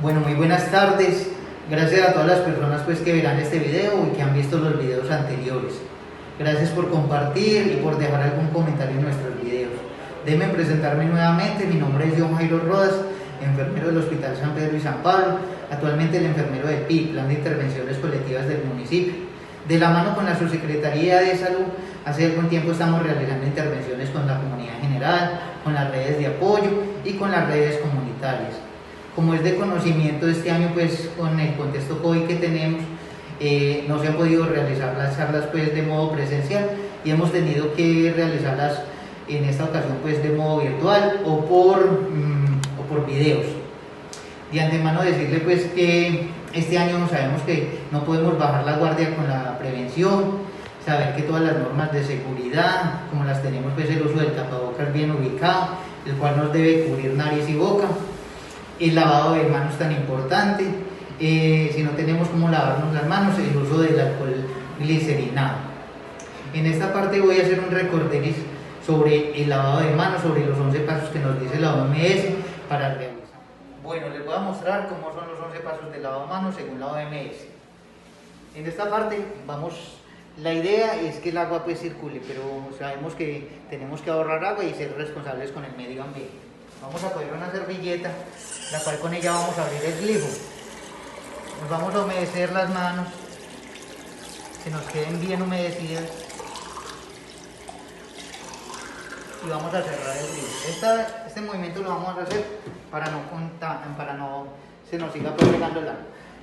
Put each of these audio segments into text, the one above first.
Bueno, muy buenas tardes. Gracias a todas las personas que verán este video y que han visto los videos anteriores. Gracias por compartir y por dejar algún comentario en nuestros videos. Déjenme presentarme nuevamente. Mi nombre es John Jairo Rodas, enfermero del Hospital San Pedro y San Pablo, actualmente el enfermero del PIB, Plan de Intervenciones Colectivas del municipio. De la mano con la Subsecretaría de Salud, hace algún tiempo estamos realizando intervenciones con la comunidad en general, con las redes de apoyo y con las redes comunitarias. Como es de conocimiento, este año con el contexto COVID que tenemos, no se han podido realizar las charlas de modo presencial y hemos tenido que realizarlas en esta ocasión de modo virtual o por videos. De antemano decirle que este año sabemos que no podemos bajar la guardia con la prevención, saber que todas las normas de seguridad, como las tenemos el uso del tapabocas bien ubicado, el cual nos debe cubrir nariz y boca, el lavado de manos tan importante, si no tenemos cómo lavarnos las manos, el uso del alcohol glicerinado. En esta parte voy a hacer un recorderis sobre el lavado de manos, sobre los 11 pasos que nos dice la OMS para realizar. Bueno, les voy a mostrar cómo son los 11 pasos de lavado de manos según la OMS. En esta parte la idea es que el agua circule, pero sabemos que tenemos que ahorrar agua y ser responsables con el medio ambiente. Vamos a coger una servilleta, la cual con ella vamos a abrir el glifo. Nos vamos a humedecer las manos, que nos queden bien humedecidas. Y vamos a cerrar el glifo. Este movimiento lo vamos a hacer para no se nos siga pegando el agua.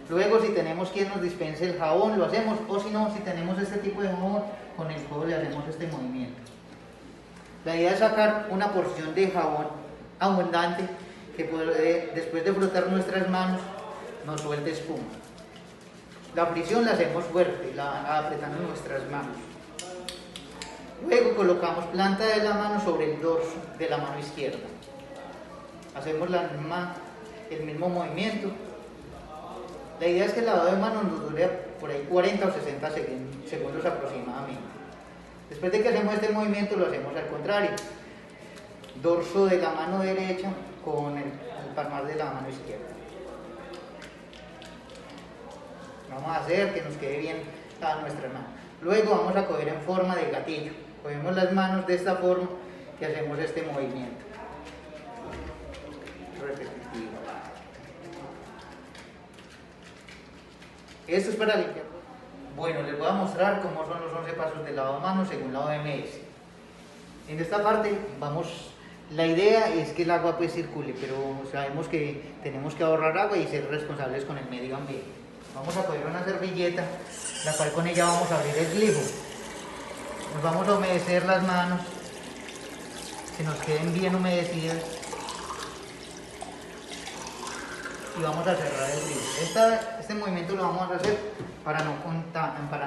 Luego, si tenemos quien nos dispense el jabón, lo hacemos, o si no, si tenemos este tipo de jabón, con el codo le hacemos este movimiento. La idea es sacar una porción de jabón abundante que después de frotar nuestras manos nos suelte espuma. La fricción la hacemos fuerte, apretando nuestras manos. Luego colocamos planta de la mano sobre el dorso de la mano izquierda. Hacemos el mismo movimiento. La idea es que el lavado de manos nos dure por ahí 40 o 60 segundos aproximadamente. Después de que hacemos este movimiento lo hacemos al contrario. Dorso de la mano derecha con el palmar de la mano izquierda. Vamos a hacer que nos quede bien a nuestra mano. Luego vamos a coger en forma de gatillo. Cogemos las manos de esta forma y hacemos este movimiento repetitivo. Esto es para limpiar. Bueno, les voy a mostrar cómo son los 11 pasos de lavado de manos según la OMS. En esta parte la idea es que el agua circule, pero sabemos que tenemos que ahorrar agua y ser responsables con el medio ambiente. Vamos a coger una servilleta, la cual con ella vamos a abrir el glifo. Nos vamos a humedecer las manos, que nos queden bien humedecidas. Y vamos a cerrar el glifo. Este movimiento lo vamos a hacer para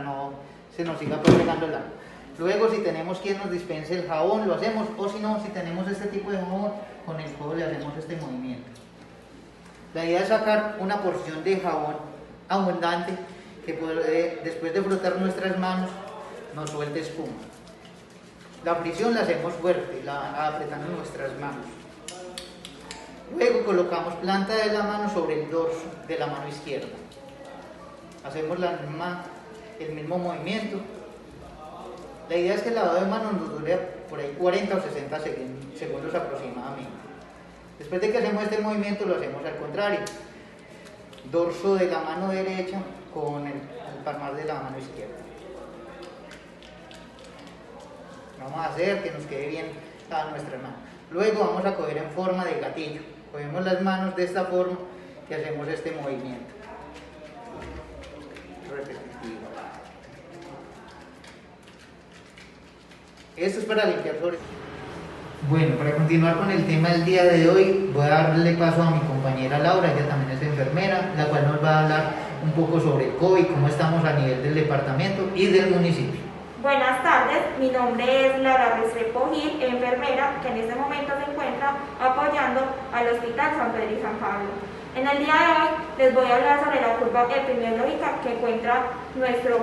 no se nos siga pegando el agua. Luego, si tenemos quien nos dispense el jabón, lo hacemos, o si no, si tenemos este tipo de jabón, con el codo le hacemos este movimiento. La idea es sacar una porción de jabón abundante que después de frotar nuestras manos nos suelte espuma. La fricción la hacemos fuerte, apretando nuestras manos. Luego colocamos planta de la mano sobre el dorso de la mano izquierda. Hacemos el mismo movimiento. La idea es que el lavado de manos nos dure por ahí 40 o 60 segundos aproximadamente. Después de que hacemos este movimiento lo hacemos al contrario. Dorso de la mano derecha con el palmar de la mano izquierda. Vamos a hacer que nos quede bien a nuestra mano. Luego vamos a coger en forma de gatillo. Cogemos las manos de esta forma y hacemos este movimiento repetitivo. Esto es para limpiar sobre. Bueno, para continuar con el tema del día de hoy, voy a darle paso a mi compañera Laura, ella también es enfermera, la cual nos va a hablar un poco sobre el COVID, cómo estamos a nivel del departamento y del municipio. Buenas tardes, mi nombre es Laura Restrepo Gil, enfermera que en este momento se encuentra apoyando al Hospital San Pedro y San Pablo. En el día de hoy les voy a hablar sobre la curva epidemiológica que encuentra nuestro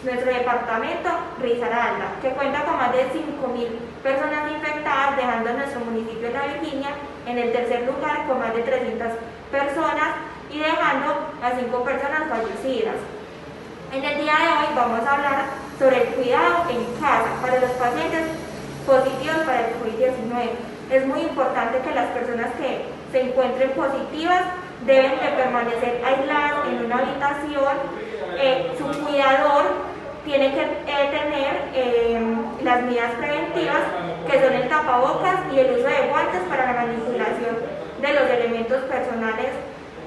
departamento Risaralda, que cuenta con más de 5.000 personas infectadas, dejando a nuestro municipio de La Virginia en el tercer lugar con más de 300 personas y dejando a 5 personas fallecidas. En el día de hoy vamos a hablar sobre el cuidado en casa para los pacientes positivos para el COVID-19. Es muy importante que las personas que se encuentren positivas deben de permanecer aisladas en una habitación. Su cuidador tiene que tener las medidas preventivas, que son el tapabocas y el uso de guantes para la manipulación de los elementos personales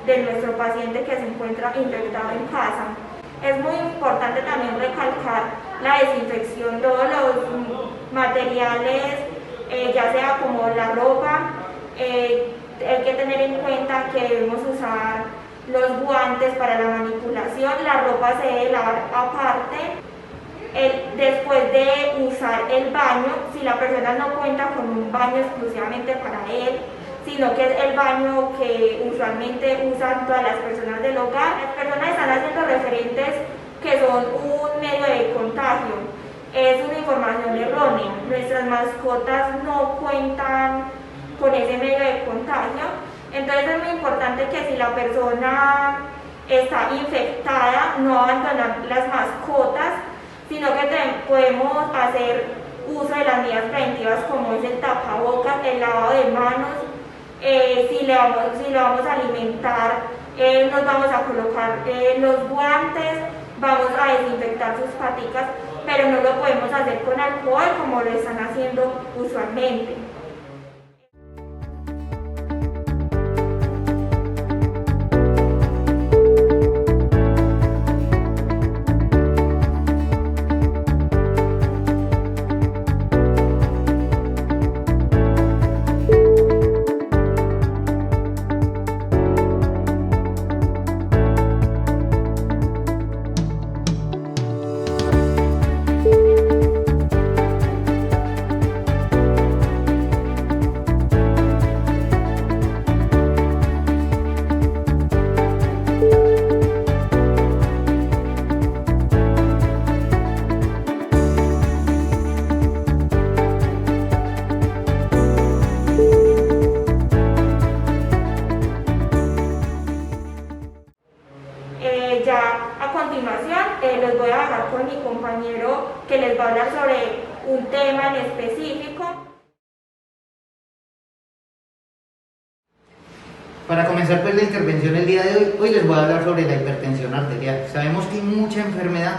de nuestro paciente que se encuentra infectado en casa. Es muy importante también recalcar la desinfección de todos los materiales, ya sea como la ropa. Hay que tener en cuenta que debemos usar los guantes para la manipulación, la ropa se debe lavar aparte. Después de usar el baño, si la persona no cuenta con un baño exclusivamente para él, sino que es el baño que usualmente usan todas las personas del hogar, las personas están haciendo referentes que son un medio de contagio. Es una información errónea. Nuestras mascotas no cuentan con ese medio de contagio. Entonces es muy importante que si la persona está infectada, no abandonar las mascotas, sino que podemos hacer uso de las medidas preventivas como es el tapabocas, el lavado de manos. Si le vamos a alimentar, nos vamos a colocar los guantes, vamos a desinfectar sus paticas, pero no lo podemos hacer con alcohol como lo están haciendo usualmente. Ya a continuación los voy a dejar con mi compañero que les va a hablar sobre un tema en específico. Para comenzar pues la intervención el día de hoy les voy a hablar sobre la hipertensión arterial. Sabemos que hay mucha enfermedad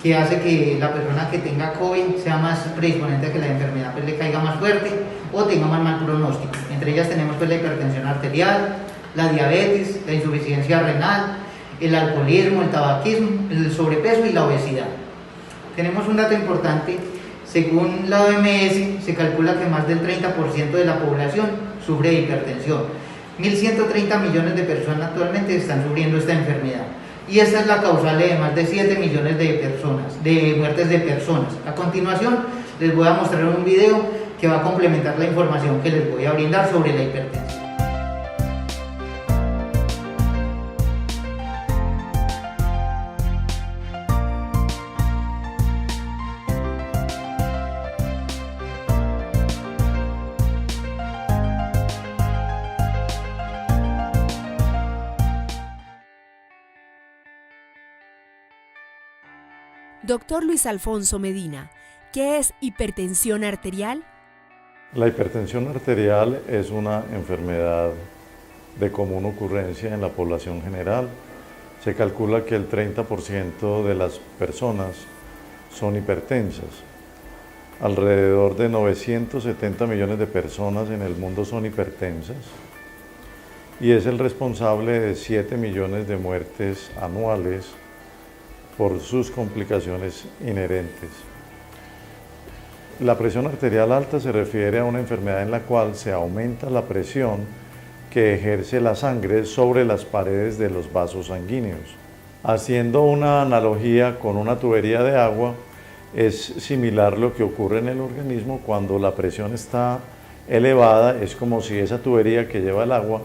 que hace que la persona que tenga COVID sea más predisponente a que la enfermedad pues le caiga más fuerte o tenga más mal pronóstico. Entre ellas tenemos pues la hipertensión arterial, la diabetes, la insuficiencia renal, el alcoholismo, el tabaquismo, el sobrepeso y la obesidad. Tenemos un dato importante: según la OMS se calcula que más del 30% de la población sufre de hipertensión. 1.130 millones de personas actualmente están sufriendo esta enfermedad y esta es la causal de más de 7 millones de muertes de personas. A continuación les voy a mostrar un video que va a complementar la información que les voy a brindar sobre la hipertensión. Doctor Luis Alfonso Medina, ¿qué es hipertensión arterial? La hipertensión arterial es una enfermedad de común ocurrencia en la población general. Se calcula que el 30% de las personas son hipertensas. Alrededor de 970 millones de personas en el mundo son hipertensas y es el responsable de 7 millones de muertes anuales por sus complicaciones inherentes. La presión arterial alta se refiere a una enfermedad en la cual se aumenta la presión que ejerce la sangre sobre las paredes de los vasos sanguíneos. Haciendo una analogía con una tubería de agua, es similar lo que ocurre en el organismo cuando la presión está elevada. Es como si esa tubería que lleva el agua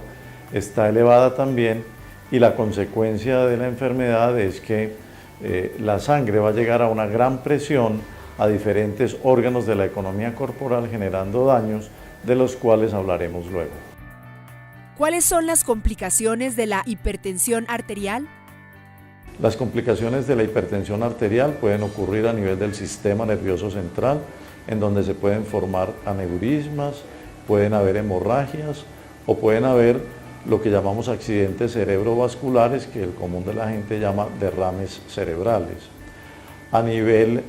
está elevada también, y la consecuencia de la enfermedad es que la sangre va a llegar a una gran presión a diferentes órganos de la economía corporal, generando daños de los cuales hablaremos luego. ¿Cuáles son las complicaciones de la hipertensión arterial? Las complicaciones de la hipertensión arterial pueden ocurrir a nivel del sistema nervioso central, en donde se pueden formar aneurismas, pueden haber hemorragias o pueden haber lo que llamamos accidentes cerebrovasculares, que el común de la gente llama derrames cerebrales. A nivel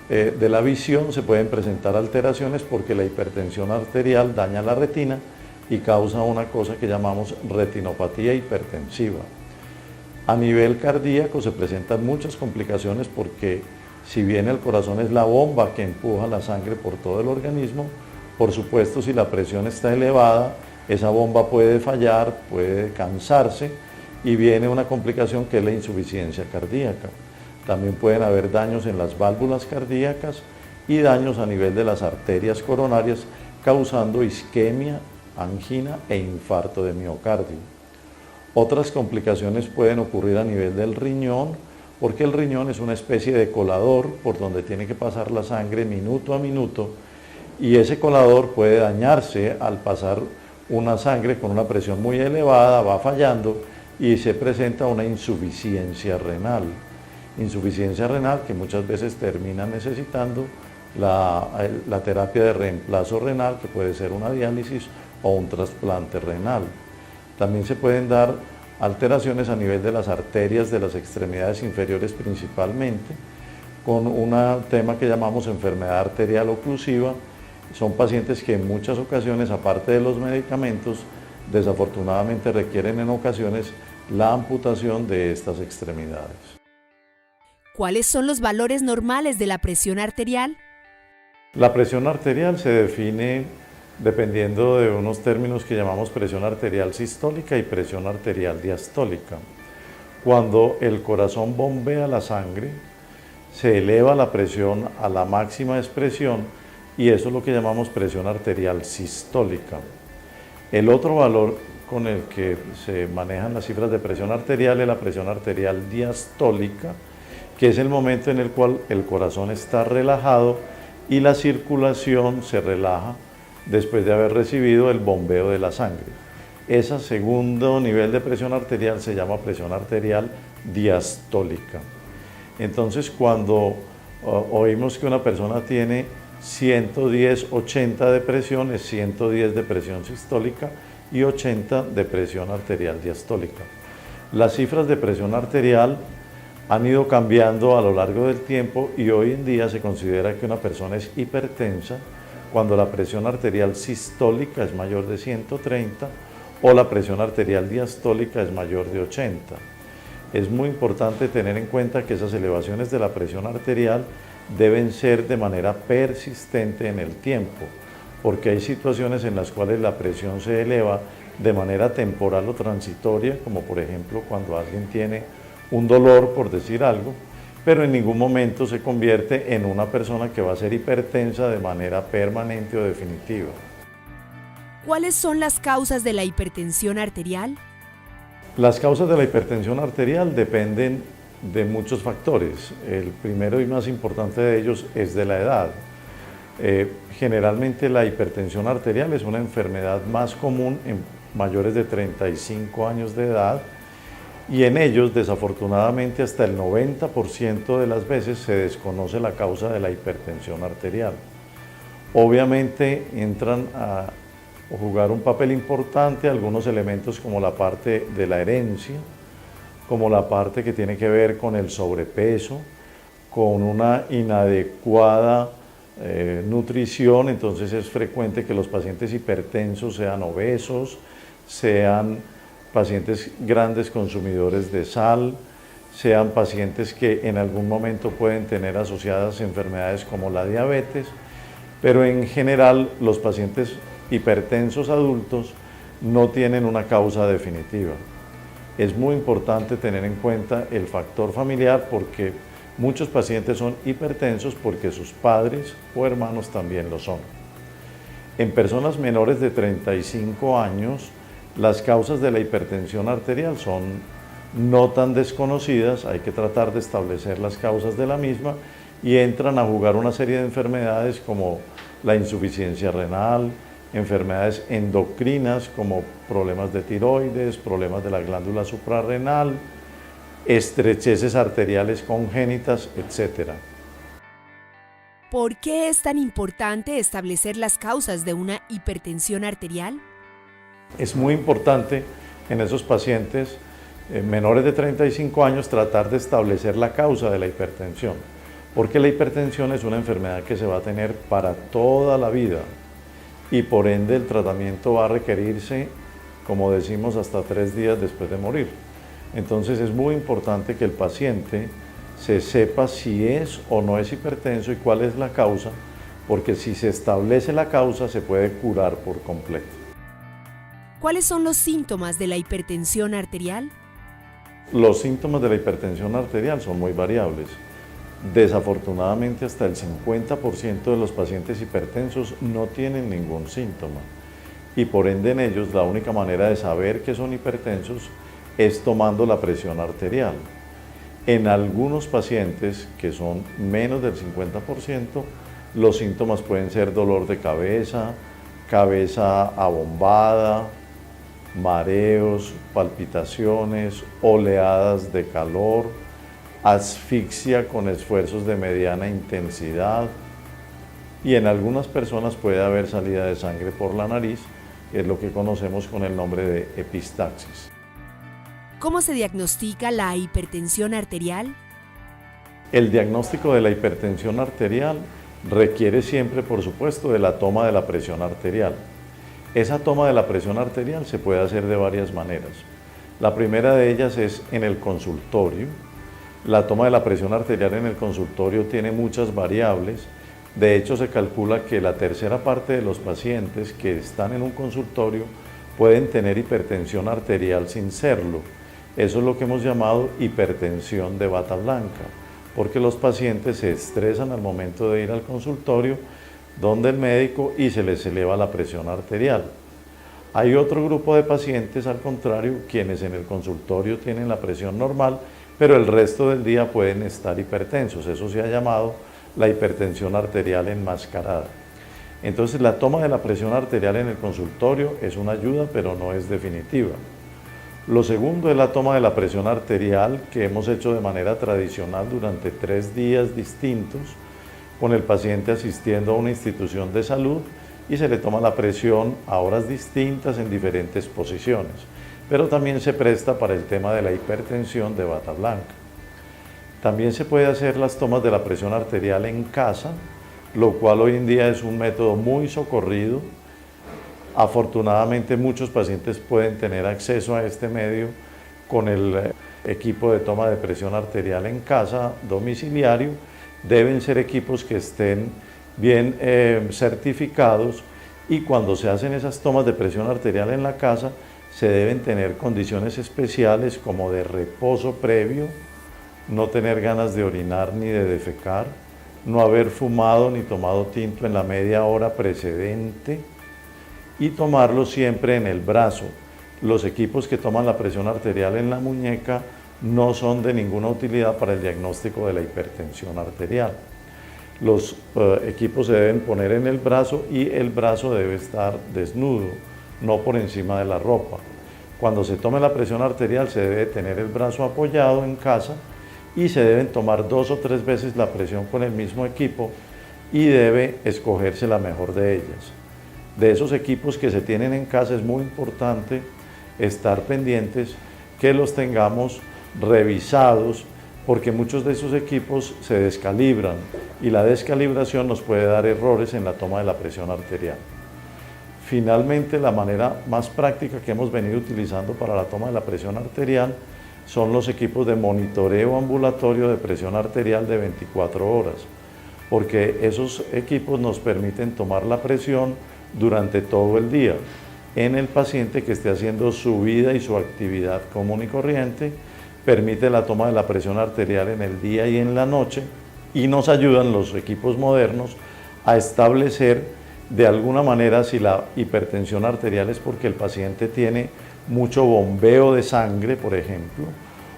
de la visión se pueden presentar alteraciones porque la hipertensión arterial daña la retina y causa una cosa que llamamos retinopatía hipertensiva. A nivel cardíaco se presentan muchas complicaciones porque si bien el corazón es la bomba que empuja la sangre por todo el organismo, por supuesto si la presión está elevada, esa bomba puede fallar, puede cansarse y viene una complicación que es la insuficiencia cardíaca. También pueden haber daños en las válvulas cardíacas y daños a nivel de las arterias coronarias, causando isquemia, angina e infarto de miocardio. Otras complicaciones pueden ocurrir a nivel del riñón, porque el riñón es una especie de colador por donde tiene que pasar la sangre minuto a minuto y ese colador puede dañarse al pasar una sangre con una presión muy elevada, va fallando y se presenta una insuficiencia renal. Insuficiencia renal que muchas veces termina necesitando la terapia de reemplazo renal, que puede ser una diálisis o un trasplante renal. También se pueden dar alteraciones a nivel de las arterias de las extremidades inferiores principalmente, con un tema que llamamos enfermedad arterial oclusiva. Son pacientes que en muchas ocasiones, aparte de los medicamentos, desafortunadamente requieren en ocasiones la amputación de estas extremidades. ¿Cuáles son los valores normales de la presión arterial? La presión arterial se define dependiendo de unos términos que llamamos presión arterial sistólica y presión arterial diastólica. Cuando el corazón bombea la sangre, se eleva la presión a la máxima expresión y eso es lo que llamamos presión arterial sistólica. El otro valor con el que se manejan las cifras de presión arterial es la presión arterial diastólica, que es el momento en el cual el corazón está relajado y la circulación se relaja después de haber recibido el bombeo de la sangre. Ese segundo nivel de presión arterial se llama presión arterial diastólica. Entonces, cuando oímos que una persona tiene 110/80 de presión, es 110 de presión sistólica y 80 de presión arterial diastólica. Las cifras de presión arterial han ido cambiando a lo largo del tiempo y hoy en día se considera que una persona es hipertensa cuando la presión arterial sistólica es mayor de 130 o la presión arterial diastólica es mayor de 80. Es muy importante tener en cuenta que esas elevaciones de la presión arterial deben ser de manera persistente en el tiempo, porque hay situaciones en las cuales la presión se eleva de manera temporal o transitoria, como por ejemplo cuando alguien tiene un dolor, por decir algo, pero en ningún momento se convierte en una persona que va a ser hipertensa de manera permanente o definitiva. ¿Cuáles son las causas de la hipertensión arterial? Las causas de la hipertensión arterial dependen de muchos factores. El primero y más importante de ellos es de la edad. Generalmente la hipertensión arterial es una enfermedad más común en mayores de 35 años de edad y en ellos desafortunadamente hasta el 90% de las veces se desconoce la causa de la hipertensión arterial. Obviamente entran a jugar un papel importante algunos elementos como la parte de la herencia, como la parte que tiene que ver con el sobrepeso, con una inadecuada nutrición. Entonces es frecuente que los pacientes hipertensos sean obesos, sean pacientes grandes consumidores de sal, sean pacientes que en algún momento pueden tener asociadas enfermedades como la diabetes, pero en general los pacientes hipertensos adultos no tienen una causa definitiva. Es muy importante tener en cuenta el factor familiar porque muchos pacientes son hipertensos porque sus padres o hermanos también lo son. En personas menores de 35 años, las causas de la hipertensión arterial son no tan desconocidas, hay que tratar de establecer las causas de la misma y entran a jugar una serie de enfermedades como la insuficiencia renal, enfermedades endocrinas como problemas de tiroides, problemas de la glándula suprarrenal, estrecheces arteriales congénitas, etc. ¿Por qué es tan importante establecer las causas de una hipertensión arterial? Es muy importante en esos pacientes menores de 35 años tratar de establecer la causa de la hipertensión, porque la hipertensión es una enfermedad que se va a tener para toda la vida y por ende el tratamiento va a requerirse, como decimos, hasta 3 días después de morir. Entonces es muy importante que el paciente se sepa si es o no es hipertenso y cuál es la causa, porque si se establece la causa se puede curar por completo. ¿Cuáles son los síntomas de la hipertensión arterial? Los síntomas de la hipertensión arterial son muy variables. Desafortunadamente, hasta el 50% de los pacientes hipertensos no tienen ningún síntoma y por ende en ellos la única manera de saber que son hipertensos es tomando la presión arterial. En algunos pacientes, que son menos del 50%, los síntomas pueden ser dolor de cabeza, cabeza abombada, mareos, palpitaciones, oleadas de calor, asfixia con esfuerzos de mediana intensidad y en algunas personas puede haber salida de sangre por la nariz, que es lo que conocemos con el nombre de epistaxis. ¿Cómo se diagnostica la hipertensión arterial? El diagnóstico de la hipertensión arterial requiere siempre, por supuesto, de la toma de la presión arterial. Esa toma de la presión arterial se puede hacer de varias maneras. La primera de ellas es en el consultorio. La toma de la presión arterial en el consultorio tiene muchas variables. De hecho, se calcula que la tercera parte de los pacientes que están en un consultorio pueden tener hipertensión arterial sin serlo. Eso es lo que hemos llamado hipertensión de bata blanca, porque los pacientes se estresan al momento de ir al consultorio donde el médico y se les eleva la presión arterial. Hay otro grupo de pacientes, al contrario, quienes en el consultorio tienen la presión normal, pero el resto del día pueden estar hipertensos. Eso se ha llamado la hipertensión arterial enmascarada. Entonces, la toma de la presión arterial en el consultorio es una ayuda, pero no es definitiva. Lo segundo es la toma de la presión arterial que hemos hecho de manera tradicional durante 3 días distintos, con el paciente asistiendo a una institución de salud y se le toma la presión a horas distintas en diferentes posiciones, pero también se presta para el tema de la hipertensión de bata blanca. También se puede hacer las tomas de la presión arterial en casa, lo cual hoy en día es un método muy socorrido. Afortunadamente muchos pacientes pueden tener acceso a este medio con el equipo de toma de presión arterial en casa domiciliario. Deben ser equipos que estén bien certificados y cuando se hacen esas tomas de presión arterial en la casa se deben tener condiciones especiales como de reposo previo, no tener ganas de orinar ni de defecar, no haber fumado ni tomado tinto en la media hora precedente y tomarlo siempre en el brazo. Los equipos que toman la presión arterial en la muñeca no son de ninguna utilidad para el diagnóstico de la hipertensión arterial. Los equipos se deben poner en el brazo y el brazo debe estar desnudo, no por encima de la ropa. Cuando se tome la presión arterial se debe tener el brazo apoyado en casa y se deben tomar 2 o 3 veces la presión con el mismo equipo y debe escogerse la mejor de ellas. De esos equipos que se tienen en casa es muy importante estar pendientes que los tengamos revisados, porque muchos de esos equipos se descalibran y la descalibración nos puede dar errores en la toma de la presión arterial. Finalmente, la manera más práctica que hemos venido utilizando para la toma de la presión arterial son los equipos de monitoreo ambulatorio de presión arterial de 24 horas, porque esos equipos nos permiten tomar la presión durante todo el día en el paciente que esté haciendo su vida y su actividad común y corriente. Permite la toma de la presión arterial en el día y en la noche y nos ayudan los equipos modernos a establecer de alguna manera si la hipertensión arterial es porque el paciente tiene mucho bombeo de sangre, por ejemplo,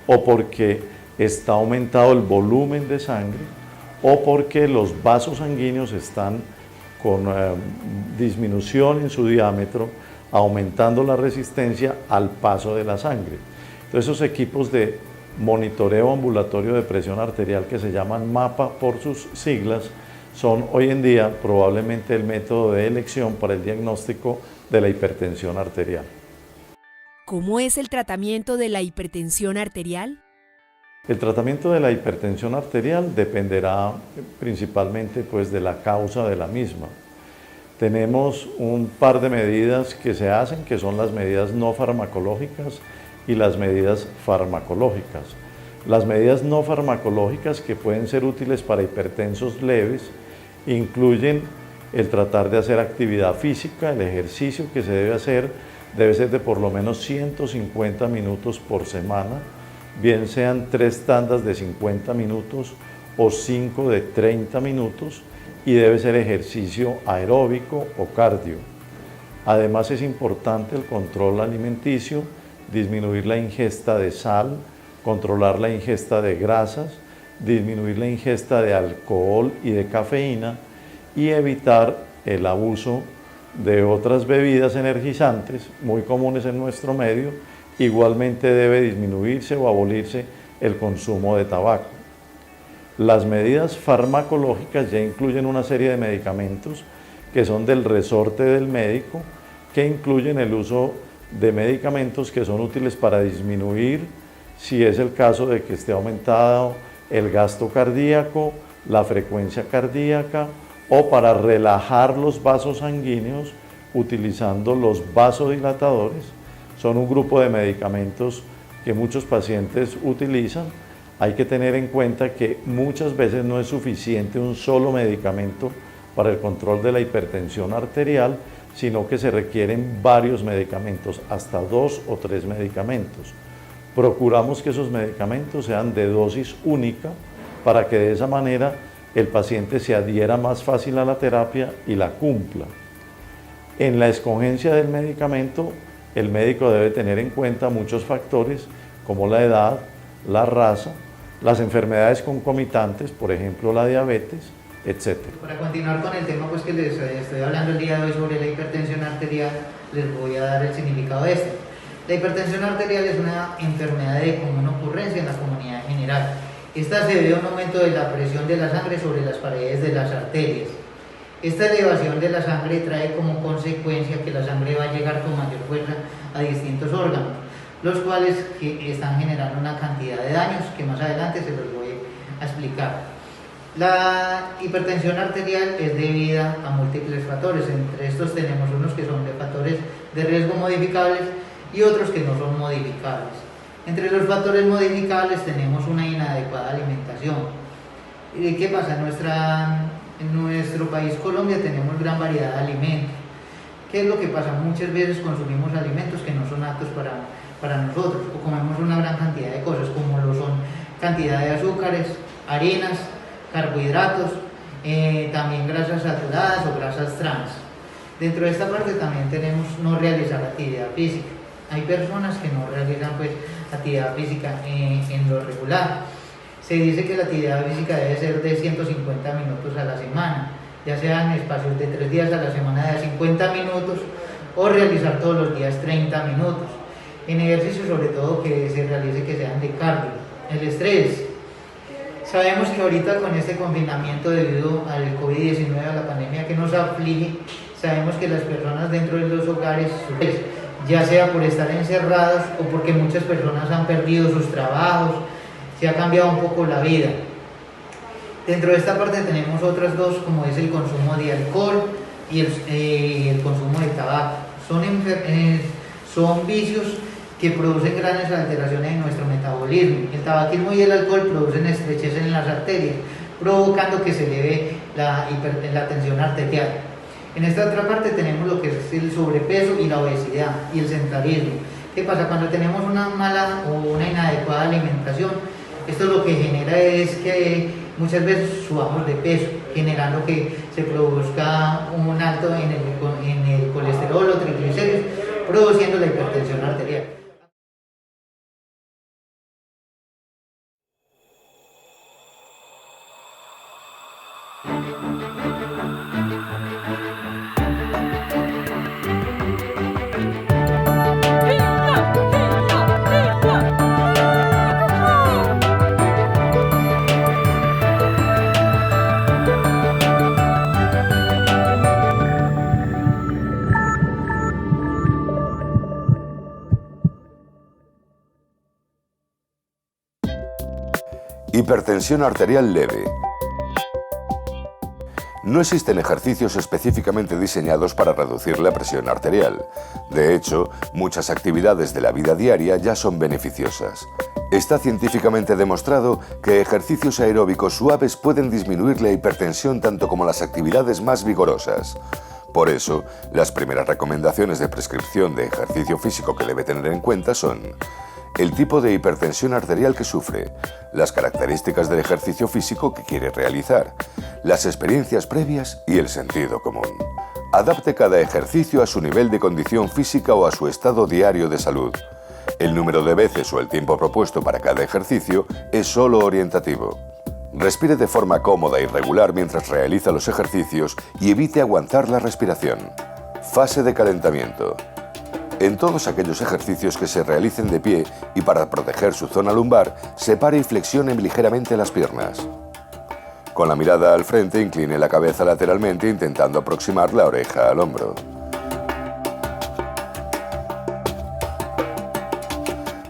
o porque está aumentado el volumen de sangre, o porque los vasos sanguíneos están con disminución en su diámetro, aumentando la resistencia al paso de la sangre. Entonces esos equipos de monitoreo ambulatorio de presión arterial, que se llaman MAPA por sus siglas, son hoy en día probablemente el método de elección para el diagnóstico de la hipertensión arterial. ¿Cómo es el tratamiento de la hipertensión arterial? El tratamiento de la hipertensión arterial dependerá principalmente de la causa de la misma. Tenemos un par de medidas que se hacen, que son las medidas no farmacológicas y las medidas farmacológicas. Las medidas no farmacológicas, que pueden ser útiles para hipertensos leves, incluyen el tratar de hacer actividad física. El ejercicio que se debe ser de por lo menos 150 minutos por semana, bien sean 3 tandas de 50 minutos o 5 de 30 minutos, y debe ser ejercicio aeróbico o cardio. Además es importante el control alimenticio, disminuir la ingesta de sal, controlar la ingesta de grasas, disminuir la ingesta de alcohol y de cafeína, y evitar el abuso de otras bebidas energizantes muy comunes en nuestro medio. Igualmente debe disminuirse o abolirse el consumo de tabaco. Las medidas farmacológicas ya incluyen una serie de medicamentos que son del resorte del médico, que incluyen el uso de medicamentos que son útiles para disminuir, si es el caso de que esté aumentado el gasto cardíaco, la frecuencia cardíaca, o para relajar los vasos sanguíneos utilizando los vasodilatadores. Son un grupo de medicamentos que muchos pacientes utilizan. Hay que tener en cuenta que muchas veces no es suficiente un solo medicamento para el control de la hipertensión arterial, sino que se requieren varios medicamentos, hasta 2 o 3 medicamentos. Procuramos que esos medicamentos sean de dosis única para que de esa manera el paciente se adhiera más fácil a la terapia y la cumpla. En la escogencia del medicamento, el médico debe tener en cuenta muchos factores como la edad, la raza, las enfermedades concomitantes, por ejemplo la diabetes, etc. Para continuar con el tema que les estoy hablando el día de hoy sobre la hipertensión arterial, les voy a dar el significado de esto. La hipertensión arterial es una enfermedad de común ocurrencia en la comunidad en general. Esta se debe a un aumento de la presión de la sangre sobre las paredes de las arterias. Esta elevación de la sangre trae como consecuencia que la sangre va a llegar con mayor fuerza a distintos órganos, los cuales están generando una cantidad de daños que más adelante se los voy a explicar. La hipertensión arterial es debida a múltiples factores. Entre estos tenemos unos que son de factores de riesgo modificables y otros que no son modificables. Entre los factores modificables tenemos una inadecuada alimentación. ¿Qué pasa? En nuestro país, Colombia, tenemos gran variedad de alimentos. ¿Qué es lo que pasa? Muchas veces consumimos alimentos que no son aptos para nosotros, o comemos una gran cantidad de cosas, como lo son cantidad de azúcares, harinas, carbohidratos, también grasas saturadas o grasas trans. Dentro de esta parte también tenemos no realizar actividad física. Hay personas que no realizan actividad física en lo regular. Se dice que la actividad física debe ser de 150 minutos a la semana, ya sea en espacios de 3 días a la semana de 50 minutos o realizar todos los días 30 minutos. En ejercicio, sobre todo, que se realice que sean de cardio. El estrés. Sabemos que ahorita con este confinamiento debido al COVID-19, a la pandemia que nos aflige, sabemos que las personas dentro de los hogares, ya sea por estar encerrados o porque muchas personas han perdido sus trabajos, se ha cambiado un poco la vida. Dentro de esta parte tenemos otras dos, como es el consumo de alcohol y el consumo de tabaco. Son vicios que producen grandes alteraciones en nuestro metabolismo. El tabaquismo y el alcohol producen estrechez en las arterias, provocando que se eleve la tensión arterial. En esta otra parte tenemos lo que es el sobrepeso y la obesidad y el sedentarismo. ¿Qué pasa? Cuando tenemos una mala o una inadecuada alimentación, esto lo que genera es que muchas veces subamos de peso, generando que se produzca un alto en el colesterol o triglicéridos, produciendo la hipertensión arterial. Hipertensión arterial leve. No existen ejercicios específicamente diseñados para reducir la presión arterial. De hecho, muchas actividades de la vida diaria ya son beneficiosas. Está científicamente demostrado que ejercicios aeróbicos suaves pueden disminuir la hipertensión tanto como las actividades más vigorosas. Por eso, las primeras recomendaciones de prescripción de ejercicio físico que debe tener en cuenta son: el tipo de hipertensión arterial que sufre, las características del ejercicio físico que quiere realizar, las experiencias previas y el sentido común. Adapte cada ejercicio a su nivel de condición física o a su estado diario de salud. El número de veces o el tiempo propuesto para cada ejercicio es solo orientativo. Respire de forma cómoda y regular mientras realiza los ejercicios y evite aguantar la respiración. Fase de calentamiento. En todos aquellos ejercicios que se realicen de pie y para proteger su zona lumbar, separe y flexione ligeramente las piernas. Con la mirada al frente, incline la cabeza lateralmente intentando aproximar la oreja al hombro.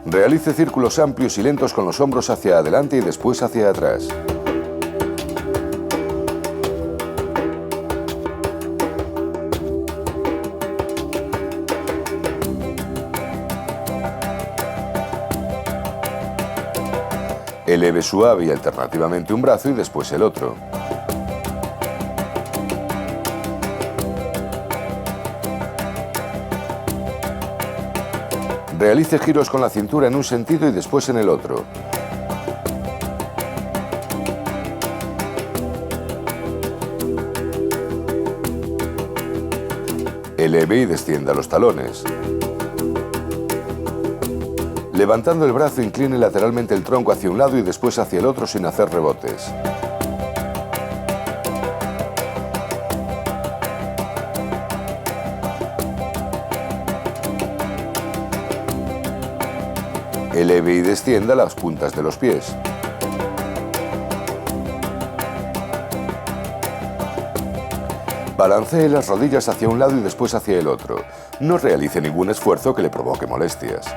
Realice círculos amplios y lentos con los hombros hacia adelante y después hacia atrás. Eleve suave y alternativamente un brazo y después el otro. Realice giros con la cintura en un sentido y después en el otro. Eleve y descienda los talones. Levantando el brazo, incline lateralmente el tronco hacia un lado y después hacia el otro sin hacer rebotes. Eleve y descienda las puntas de los pies. Balancee las rodillas hacia un lado y después hacia el otro. No realice ningún esfuerzo que le provoque molestias.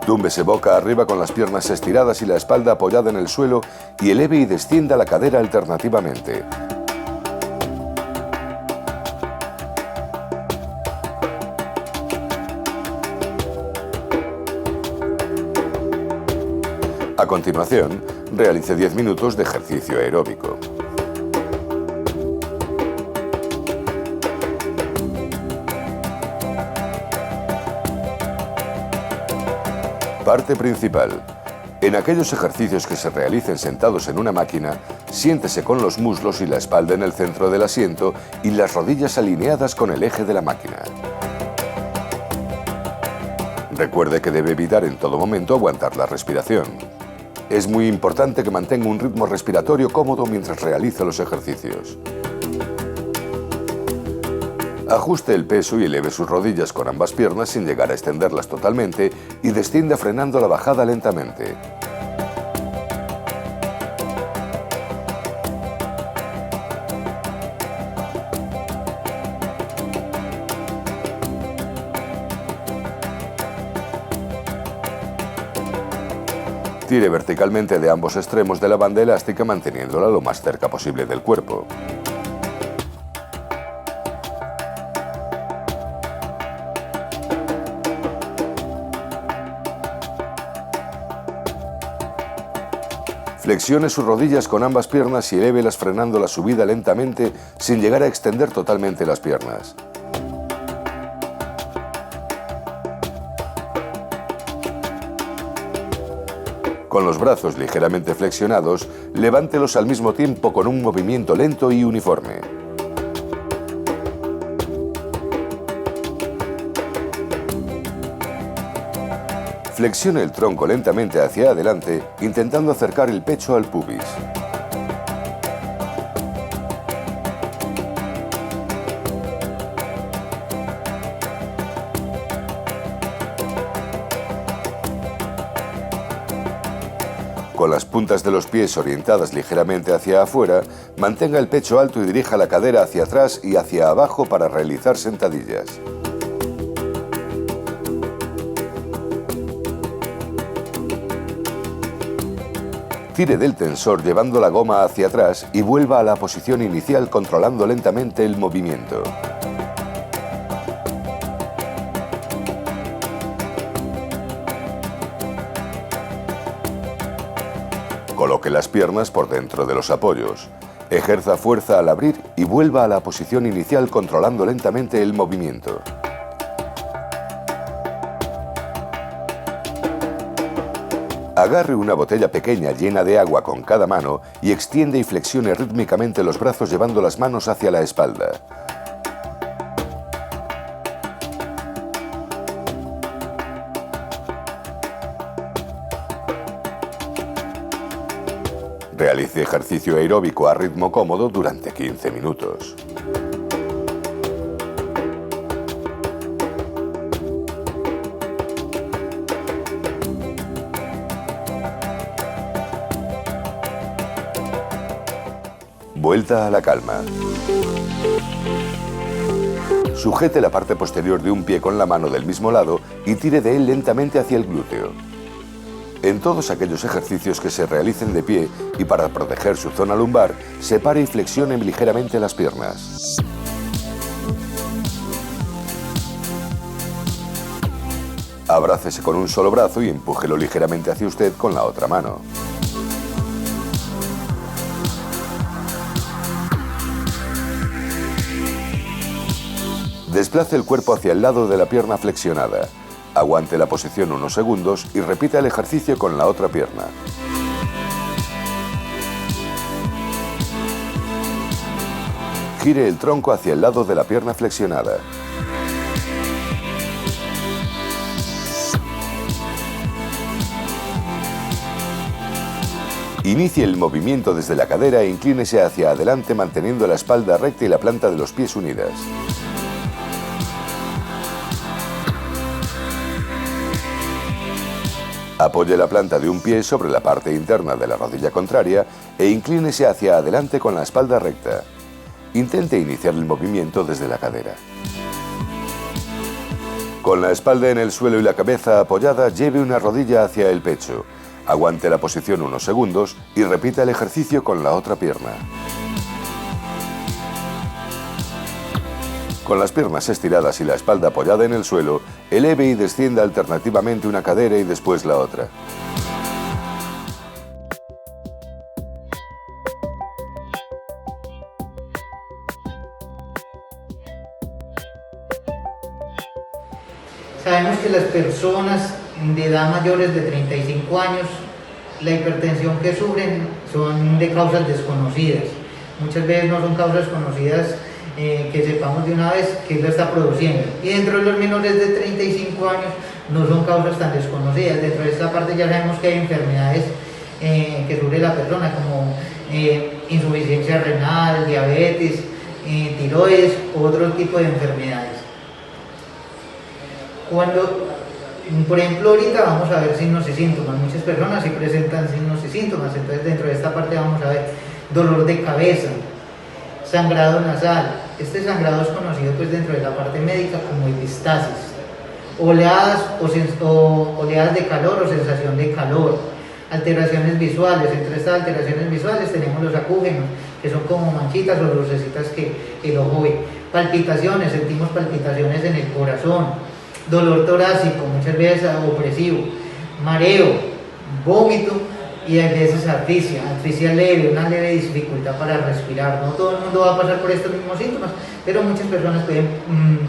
Túmbese boca arriba con las piernas estiradas y la espalda apoyada en el suelo y eleve y descienda la cadera alternativamente. A continuación, realice 10 minutos de ejercicio aeróbico. Parte principal. En aquellos ejercicios que se realicen sentados en una máquina, siéntese con los muslos y la espalda en el centro del asiento y las rodillas alineadas con el eje de la máquina. Recuerde que debe evitar en todo momento aguantar la respiración. Es muy importante que mantenga un ritmo respiratorio cómodo mientras realiza los ejercicios. Ajuste el peso y eleve sus rodillas con ambas piernas sin llegar a extenderlas totalmente y descienda frenando la bajada lentamente. Tire verticalmente de ambos extremos de la banda elástica manteniéndola lo más cerca posible del cuerpo. Flexione sus rodillas con ambas piernas y elévelas frenando la subida lentamente sin llegar a extender totalmente las piernas. Con los brazos ligeramente flexionados, levántelos al mismo tiempo con un movimiento lento y uniforme. Flexione el tronco lentamente hacia adelante, intentando acercar el pecho al pubis. Con las puntas de los pies orientadas ligeramente hacia afuera, mantenga el pecho alto y dirija la cadera hacia atrás y hacia abajo para realizar sentadillas. Tire del tensor llevando la goma hacia atrás y vuelva a la posición inicial controlando lentamente el movimiento. Coloque las piernas por dentro de los apoyos. Ejerza fuerza al abrir y vuelva a la posición inicial controlando lentamente el movimiento. Agarre una botella pequeña llena de agua con cada mano y extiende y flexione rítmicamente los brazos llevando las manos hacia la espalda. Realice ejercicio aeróbico a ritmo cómodo durante 15 minutos. Vuelta a la calma. Sujete la parte posterior de un pie con la mano del mismo lado y tire de él lentamente hacia el glúteo. En todos aquellos ejercicios que se realicen de pie y para proteger su zona lumbar, separe y flexione ligeramente las piernas. Abrácese con un solo brazo y empújelo ligeramente hacia usted con la otra mano. Desplace el cuerpo hacia el lado de la pierna flexionada. Aguante la posición unos segundos y repita el ejercicio con la otra pierna. Gire el tronco hacia el lado de la pierna flexionada. Inicie el movimiento desde la cadera e inclínese hacia adelante manteniendo la espalda recta y la planta de los pies unidas. Apoye la planta de un pie sobre la parte interna de la rodilla contraria e inclínese hacia adelante con la espalda recta. Intente iniciar el movimiento desde la cadera. Con la espalda en el suelo y la cabeza apoyada, lleve una rodilla hacia el pecho. Aguante la posición unos segundos y repita el ejercicio con la otra pierna. Con las piernas estiradas y la espalda apoyada en el suelo, eleve y descienda alternativamente una cadera y después la otra. Sabemos que las personas de edad mayores de 35 años, la hipertensión que sufren son de causas desconocidas. Muchas veces no son causas conocidas que sepamos de una vez qué lo está produciendo. Y dentro de los menores de 35 años no son causas tan desconocidas. Dentro de esta parte ya sabemos que hay enfermedades que sufre la persona como insuficiencia renal, diabetes, tiroides u otro tipo de enfermedades. Por ejemplo, ahorita vamos a ver signos y síntomas. Muchas personas sí presentan signos y síntomas, entonces dentro de esta parte vamos a ver dolor de cabeza, sangrado nasal. Este sangrado es conocido pues dentro de la parte médica como epistasis, oleadas de calor o sensación de calor, alteraciones visuales. Entre estas alteraciones visuales tenemos los acúgenos, que son como manchitas o lucecitas que el ojo ve. Palpitaciones, sentimos palpitaciones en el corazón, dolor torácico, muchas veces opresivo, mareo, vómito y a veces asfixia leve, una leve dificultad para respirar. No todo el mundo va a pasar por estos mismos síntomas, pero muchas personas pueden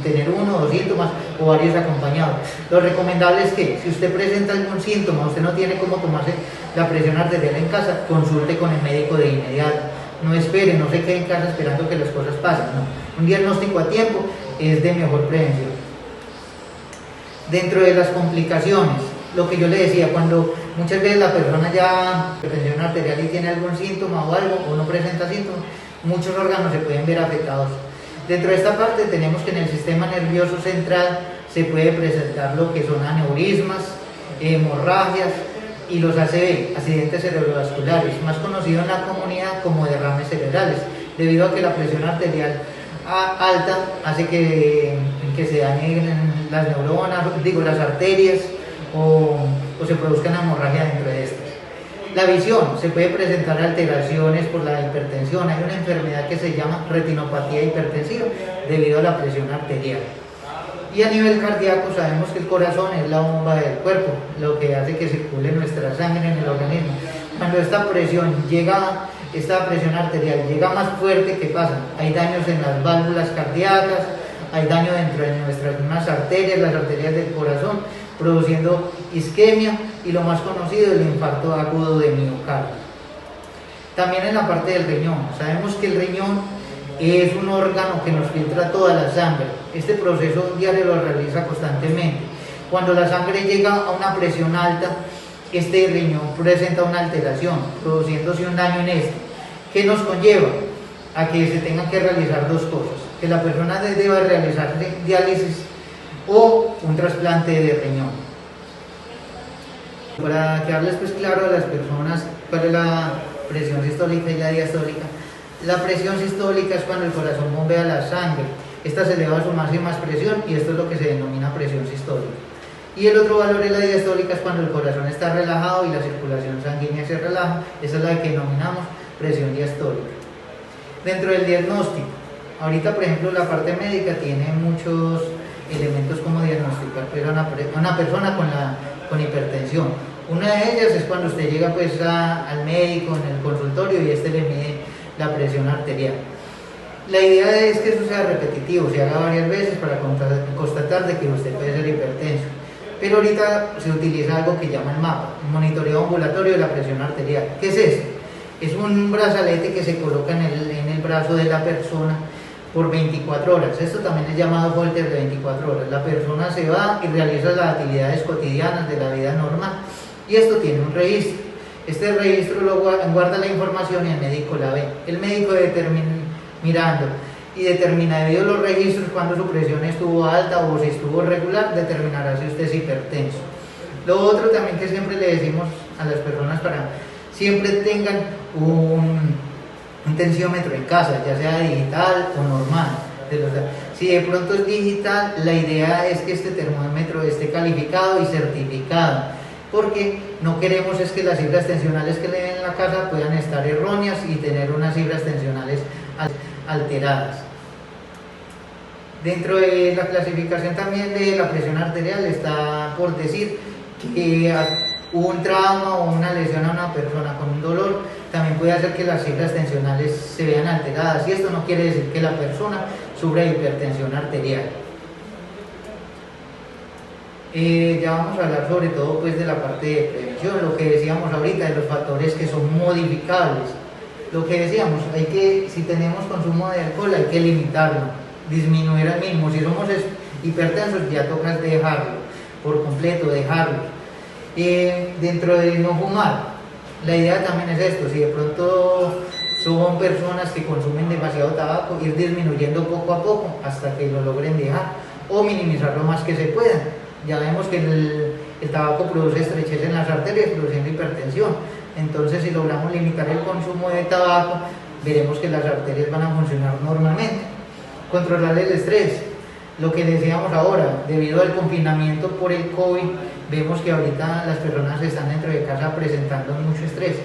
tener uno o dos síntomas o varios acompañados. Lo recomendable es que si usted presenta algún síntoma, usted no tiene cómo tomarse la presión arterial en casa, consulte con el médico de inmediato. No espere, no se quede en casa esperando que las cosas pasen. No. Un diagnóstico a tiempo es de mejor prevención. Dentro de las complicaciones, lo que yo le decía, cuando muchas veces la persona ya hipertensión arterial y tiene algún síntoma o algo, o no presenta síntomas, muchos órganos se pueden ver afectados. Dentro de esta parte tenemos que en el sistema nervioso central se puede presentar lo que son aneurismas, hemorragias y los ACV, accidentes cerebrovasculares, más conocido en la comunidad como derrames cerebrales, debido a que la presión arterial alta hace que se dañen las neuronas, las arterias, o se produzca una hemorragia dentro de estas. La visión, se puede presentar alteraciones por la hipertensión. Hay una enfermedad que se llama retinopatía hipertensiva debido a la presión arterial. Y a nivel cardíaco sabemos que el corazón es la bomba del cuerpo, lo que hace que circule nuestra sangre en el organismo. Cuando esta presión arterial llega más fuerte, ¿qué pasa? Hay daños en las válvulas cardíacas, hay daño dentro de nuestras mismas arterias, las arterias del corazón, produciendo isquemia y lo más conocido, el infarto agudo de miocardio. También en la parte del riñón, sabemos que el riñón es un órgano que nos filtra toda la sangre. Este proceso diario lo realiza constantemente. Cuando la sangre llega a una presión alta, este riñón presenta una alteración, produciéndose un daño en este, que nos conlleva a que se tengan que realizar dos cosas: que la persona deba realizar diálisis o un trasplante de riñón. Para quedarles pues claro a las personas cuál es la presión sistólica y la diastólica. La presión sistólica es cuando el corazón bombea la sangre. Esta se eleva a su máxima expresión y esto es lo que se denomina presión sistólica. Y el otro valor de la diastólica es cuando el corazón está relajado y la circulación sanguínea se relaja. Esa es la que denominamos presión diastólica. Dentro del diagnóstico, ahorita por ejemplo la parte médica tiene muchos elementos como diagnosticar a una persona con hipertensión. Una de ellas es cuando usted llega pues al médico en el consultorio y le mide la presión arterial. La idea es que eso sea repetitivo, se haga varias veces para constatar de que usted puede ser hipertenso. Pero ahorita se utiliza algo que llama el MAPA, monitoreo ambulatorio de la presión arterial. ¿Qué es eso? Es un brazalete que se coloca en el brazo de la persona por 24 horas. Esto también es llamado holter de 24 horas. La persona se va y realiza las actividades cotidianas de la vida normal. Y esto tiene un registro. Este registro guarda la información y el médico la ve. El médico mirando y determina debido a los registros cuando su presión estuvo alta o si estuvo regular, determinará si usted es hipertenso. Lo otro también que siempre le decimos a las personas para siempre tengan un tensiómetro en casa, ya sea digital o normal. Si de pronto es digital, la idea es que este termómetro esté calificado y certificado, porque no queremos es que las cifras tensionales que le den en la casa puedan estar erróneas y tener unas cifras tensionales alteradas. Dentro de la clasificación también de la presión arterial está por decir que un trauma o una lesión a una persona con un dolor también puede hacer que las cifras tensionales se vean alteradas, y esto no quiere decir que la persona sufra hipertensión arterial. Ya vamos a hablar sobre todo pues de la parte de prevención, lo que decíamos ahorita de los factores que son modificables. Lo que decíamos, si tenemos consumo de alcohol hay que limitarlo, disminuir al mínimo. Si somos hipertensos ya toca dejarlo, por completo dejarlo. Dentro de no fumar, la idea también es esto: si de pronto son personas que consumen demasiado tabaco, ir disminuyendo poco a poco hasta que lo logren dejar, o minimizar lo más que se pueda. Ya vemos que el tabaco produce estrechez en las arterias, produciendo hipertensión. Entonces, si logramos limitar el consumo de tabaco, veremos que las arterias van a funcionar normalmente. Controlar el estrés, lo que decíamos ahora, debido al confinamiento por el COVID, vemos que ahorita las personas están dentro de casa presentando mucho estrés.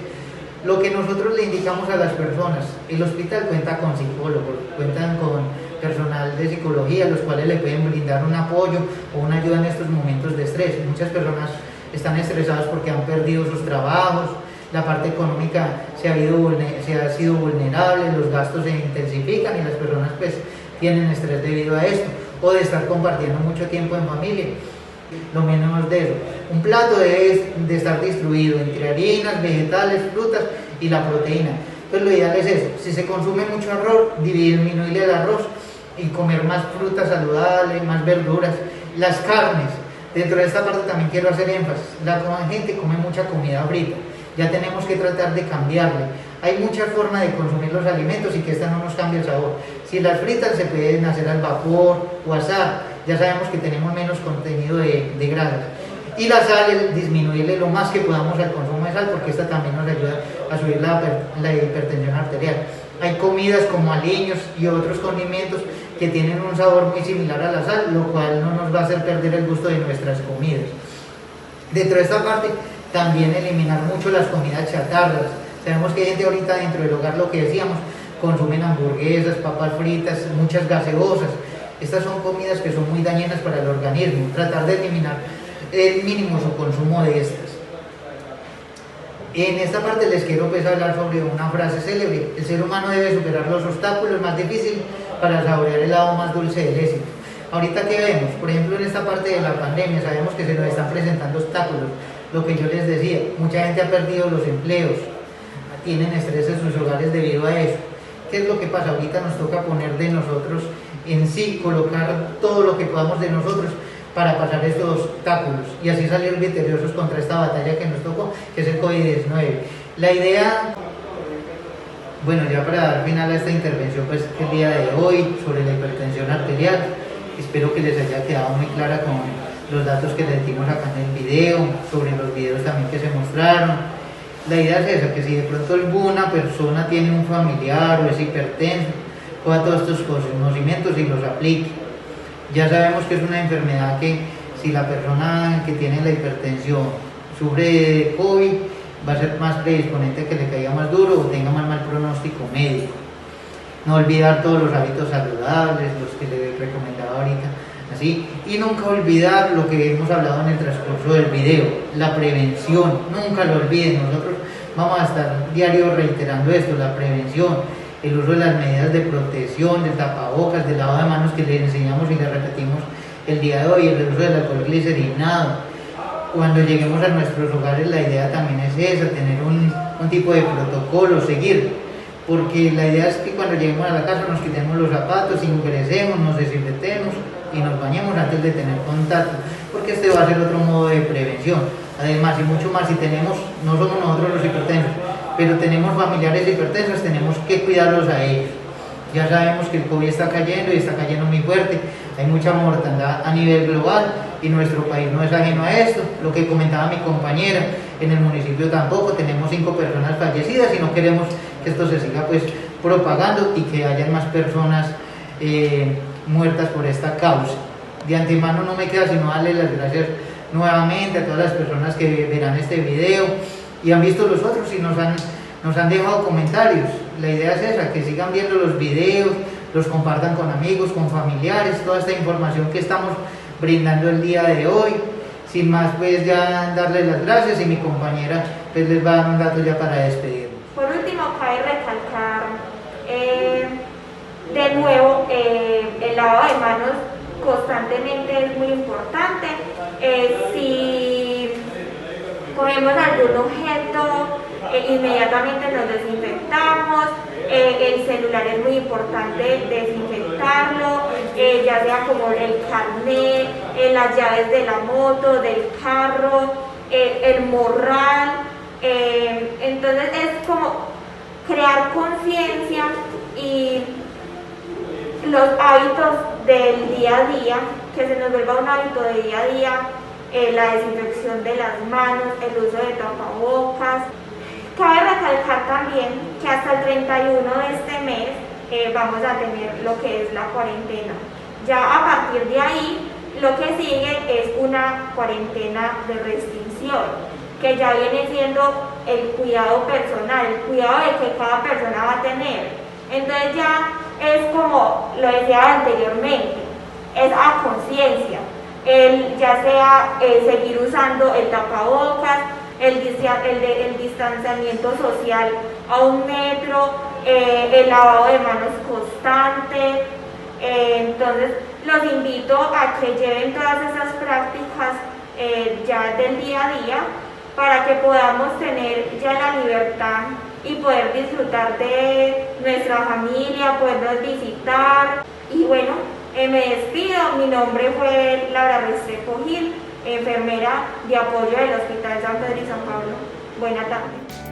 Lo que nosotros le indicamos a las personas, el hospital cuenta con psicólogos, cuentan con personal de psicología, los cuales le pueden brindar un apoyo o una ayuda en estos momentos de estrés. Muchas personas están estresadas porque han perdido sus trabajos, la parte económica se ha sido vulnerable, los gastos se intensifican y las personas pues tienen estrés debido a esto, o de estar compartiendo mucho tiempo en familia. Lo menos de eso. Un plato debe de estar distribuido entre harinas, vegetales, frutas y la proteína. Entonces lo ideal es eso: si se consume mucho arroz, disminuirle el arroz y comer más frutas saludables, más verduras. Las carnes, dentro de esta parte también quiero hacer énfasis: la gente come mucha comida frita, ya tenemos que tratar de cambiarle. Hay muchas formas de consumir los alimentos y que esta no nos cambie el sabor. Si las fritas se pueden hacer al vapor o asar, ya sabemos que tenemos menos contenido de grasas. Y la sal, disminuirle lo más que podamos al consumo de sal, porque esta también nos ayuda a subir la hipertensión arterial. Hay comidas como aliños y otros condimentos que tienen un sabor muy similar a la sal, lo cual no nos va a hacer perder el gusto de nuestras comidas. Dentro de esta parte También eliminar mucho las comidas chatarras. Sabemos que hay gente ahorita dentro del hogar, lo que decíamos, consumen hamburguesas, papas fritas, muchas gaseosas. Estas son comidas que son muy dañinas para el organismo. Tratar de eliminar el mínimo su consumo de estas. En esta parte les quiero hablar sobre una frase célebre: el ser humano debe superar los obstáculos más difíciles para saborear el lado más dulce del éxito. Ahorita que vemos, por ejemplo en esta parte de la pandemia, sabemos que se nos están presentando obstáculos. Lo que yo les decía, mucha gente ha perdido los empleos, tienen estrés en sus hogares debido a eso. ¿Qué es lo que pasa? Ahorita nos toca poner de nosotros en sí, colocar todo lo que podamos de nosotros para pasar estos obstáculos y así salir victoriosos contra esta batalla que nos tocó, que es el COVID-19. La idea, bueno, ya para dar final a esta intervención, pues el día de hoy sobre la hipertensión arterial, espero que les haya quedado muy clara con los datos que les dimos acá en el video, sobre los videos también que se mostraron. La idea es esa, que si de pronto alguna persona tiene un familiar o es hipertenso, coja todos estos conocimientos y los aplique. Ya sabemos que es una enfermedad que si la persona que tiene la hipertensión sufre de COVID, va a ser más predisponente que le caiga más duro o tenga más mal pronóstico médico. No olvidar todos los hábitos saludables, los que le recomendaba ahorita, así, y nunca olvidar lo que hemos hablado en el transcurso del video, la prevención. Nunca lo olviden, nosotros vamos a estar diario reiterando esto, la prevención, el uso de las medidas de protección, del tapabocas, del lavado de manos que les enseñamos y les repetimos el día de hoy, el uso del alcohol glicerinado. Cuando lleguemos a nuestros hogares, la idea también es esa, tener un tipo de protocolo, seguir, porque la idea es que cuando lleguemos a la casa nos quitemos los zapatos, ingresemos, nos desinfectemos y nos bañemos antes de tener contacto, porque este va a ser otro modo de prevención. Además, y mucho más, si tenemos, no somos nosotros los hipertensos, pero tenemos familiares hipertensos, tenemos que cuidarlos a ellos. Ya sabemos que el COVID está cayendo y está cayendo muy fuerte, hay mucha mortandad a nivel global y nuestro país no es ajeno a esto. Lo que comentaba mi compañera, en el municipio tampoco, tenemos 5 personas fallecidas y no queremos que esto se siga pues propagando y que haya más personas muertas por esta causa. De antemano no me queda sino darle las gracias nuevamente a todas las personas que verán este video y han visto los otros y nos han dejado comentarios. La idea es esa, que sigan viendo los videos, los compartan con amigos, con familiares, toda esta información que estamos brindando el día de hoy. Sin más, pues ya darles las gracias y mi compañera pues les va a dar un dato ya para despedirnos. Por último, cabe recalcar de nuevo el lavado de manos constantemente es muy importante. Si cogemos algún objeto, inmediatamente nos desinfectamos. El celular es muy importante desinfectarlo, ya sea como el carnet, las llaves de la moto, del carro, el morral. Entonces es como crear conciencia y los hábitos del día a día, que se nos vuelva un hábito de día a día, la desinfección de las manos, el uso de tapabocas. Cabe recalcar también que hasta el 31 de este mes vamos a tener lo que es la cuarentena. Ya a partir de ahí, lo que sigue es una cuarentena de restricción, que ya viene siendo el cuidado personal, el cuidado de que cada persona va a tener. Entonces ya es como lo decía anteriormente, es a conciencia, ya sea seguir usando el tapabocas, el distanciamiento social a 1 metro, el lavado de manos constante. Entonces los invito a que lleven todas esas prácticas ya del día a día para que podamos tener ya la libertad y poder disfrutar de nuestra familia, podernos visitar. Y bueno, me despido. Mi nombre fue Laura Restrepo Gil, enfermera de apoyo del Hospital San Pedro y San Pablo. Buena tarde.